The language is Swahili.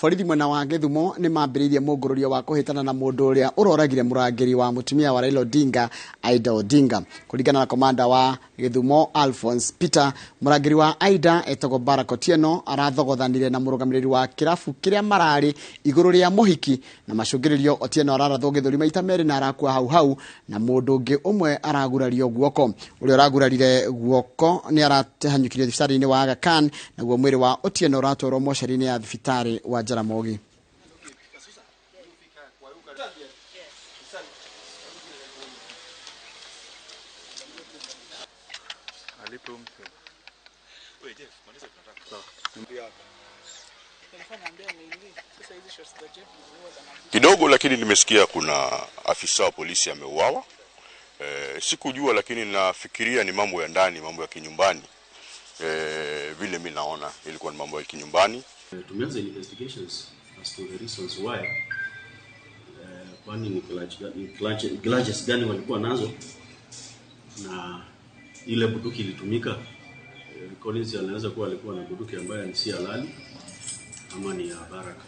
borithi mwena wa Kisumu nĩ mambĩrĩirie mũngũrũrio wa kũhĩtana na mũndũ ũrĩa ũroragire mũrangĩri wa mũtumia wa Ida Odinga, Ida Odinga. Kũringana na komanda wa Kisumu Alphonse Peter, mũrangĩri wa Ida etagwo Barakotieno arathogothanire na mũrũgamĩrĩri wa kĩrabu kĩrĩa mararĩ igũrũ rĩa mũhiki, na macũngĩrĩrio Otieno ararathwo gĩthũri maita merĩ na arakua hau na mũndũ ũngĩ ũmwe aragurario guoko. Ũrĩa ũragurarire guoko nĩ aratahanyũkirio thibitarĩ-inĩ wa Aga Khan, naguo mwĩrĩ wa Otieno ũratwarwo mocarĩ-inĩ ya thibitarĩ wa Jaramogi. Kidogo lakini nimesikia kuna afisa wa polisi ameuawa. Sikujua lakini nafikiria ni mambo ya ndani, mambo ya kinyumbani. Vile mimi naona ilikuwa ni mambo ya kinyumbani. Tumeanza investigations as to the reasons why. Kwani ni grudges gani walikuwa nazo na ile bunduki ilitumika. Collins anaweza kuwa alikuwa na bunduki ambayo si halali ama ni ya Baraka.